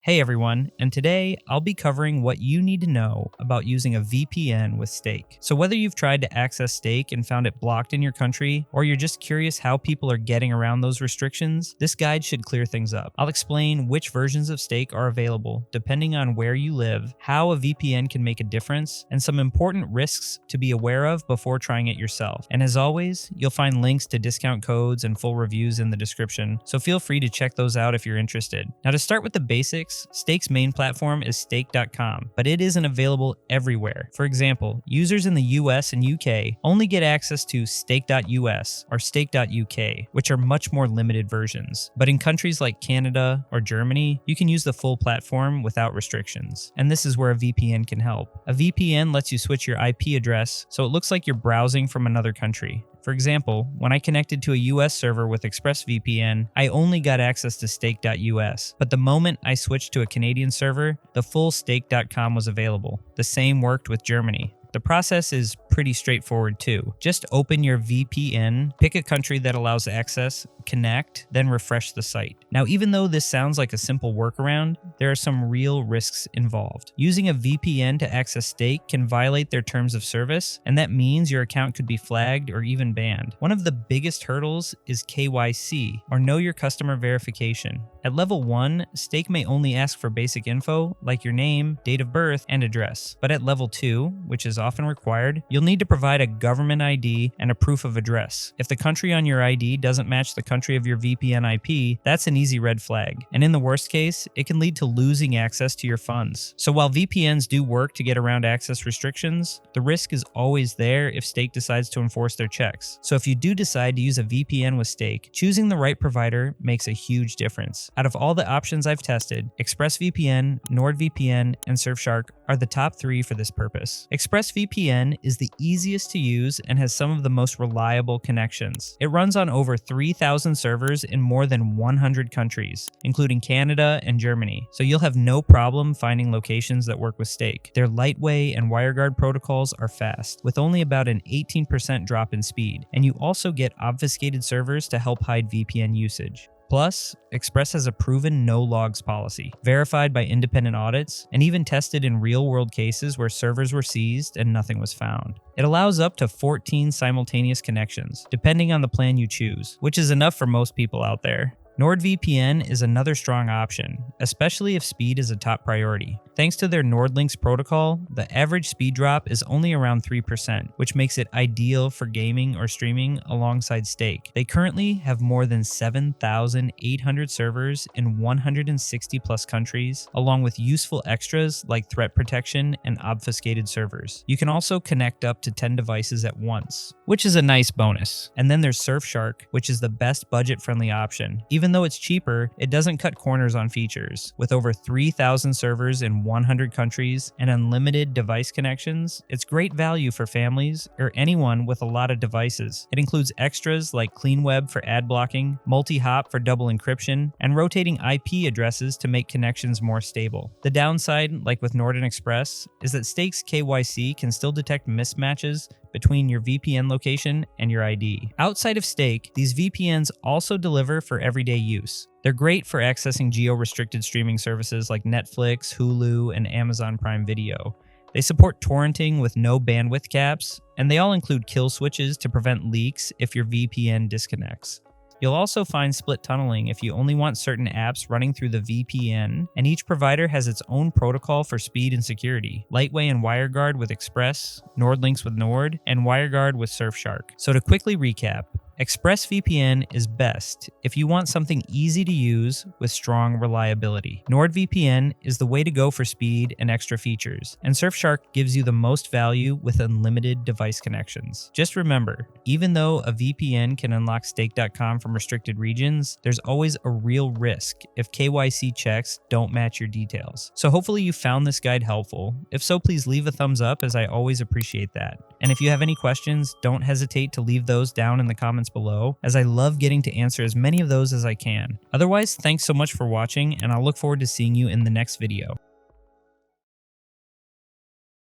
Hey everyone, and today I'll be covering what you need to know about using a VPN with Stake. So whether you've tried to access Stake and found it blocked in your country, or you're just curious how people are getting around those restrictions, this guide should clear things up. I'll explain which versions of Stake are available depending on where you live, how a VPN can make a difference, and some important risks to be aware of before trying it yourself. And as always, you'll find links to discount codes and full reviews in the description, so feel free to check those out if you're interested. Now to start with the basics, Stake's main platform is stake.com, but it isn't available everywhere. For example, users in the US and UK only get access to stake.us or stake.uk, which are much more limited versions. But in countries like Canada or Germany, you can use the full platform without restrictions. And this is where a VPN can help. A VPN lets you switch your IP address so it looks like you're browsing from another country. For example, when I connected to a US server with ExpressVPN, I only got access to stake.us, but the moment I switched to a Canadian server, the full stake.com was available. The same worked with Germany. The process is pretty straightforward too. Just open your VPN, pick a country that allows access, connect, then refresh the site. Now, even though this sounds like a simple workaround, there are some real risks involved. Using a VPN to access Stake can violate their terms of service, and that means your account could be flagged or even banned. One of the biggest hurdles is KYC, or Know Your Customer Verification. At level 1, Stake may only ask for basic info like your name, date of birth, and address. But at level 2, which is often required, you'll need to provide a government ID and a proof of address. If the country on your ID doesn't match the country of your VPN IP, that's an easy red flag. And in the worst case, it can lead to losing access to your funds. So while VPNs do work to get around access restrictions, the risk is always there if Stake decides to enforce their checks. So if you do decide to use a VPN with Stake, choosing the right provider makes a huge difference. Out of all the options I've tested, ExpressVPN, NordVPN, and Surfshark are the top 3 for this purpose. ExpressVPN is the easiest to use and has some of the most reliable connections. It runs on over 3,000 servers in more than 100 countries, including Canada and Germany, so you'll have no problem finding locations that work with Stake. Their Lightway and WireGuard protocols are fast, with only about an 18% drop in speed, and you also get obfuscated servers to help hide VPN usage. Plus, Express has a proven no-logs policy, verified by independent audits, and even tested in real-world cases where servers were seized and nothing was found. It allows up to 14 simultaneous connections, depending on the plan you choose, which is enough for most people out there. NordVPN is another strong option, especially if speed is a top priority. Thanks to their NordLynx protocol, the average speed drop is only around 3%, which makes it ideal for gaming or streaming alongside Stake. They currently have more than 7,800 servers in 160 plus countries, along with useful extras like threat protection and obfuscated servers. You can also connect up to 10 devices at once, which is a nice bonus. And then there's Surfshark, which is the best budget-friendly option. Even though it's cheaper, it doesn't cut corners on features. With over 3,000 servers in 100 countries and unlimited device connections, it's great value for families or anyone with a lot of devices. It includes extras like Clean Web for ad blocking, multi-hop for double encryption, and rotating IP addresses to make connections more stable. The downside, like with Nord and Express, is that Stake's KYC can still detect mismatches between your VPN location and your ID. Outside of Stake, these VPNs also deliver for everyday use. They're great for accessing geo-restricted streaming services like Netflix, Hulu, and Amazon Prime Video. They support torrenting with no bandwidth caps, and they all include kill switches to prevent leaks if your VPN disconnects. You'll also find split tunneling if you only want certain apps running through the VPN, and each provider has its own protocol for speed and security. Lightway and WireGuard with Express, NordLynx with Nord, and WireGuard with Surfshark. So to quickly recap, ExpressVPN is best if you want something easy to use with strong reliability. NordVPN is the way to go for speed and extra features, and Surfshark gives you the most value with unlimited device connections. Just remember, even though a VPN can unlock stake.com from restricted regions, there's always a real risk if KYC checks don't match your details. So hopefully you found this guide helpful. If so, please leave a thumbs up, as I always appreciate that. And if you have any questions, don't hesitate to leave those down in the comments below, as I love getting to answer as many of those as I can. Otherwise, thanks so much for watching, and I'll look forward to seeing you in the next video.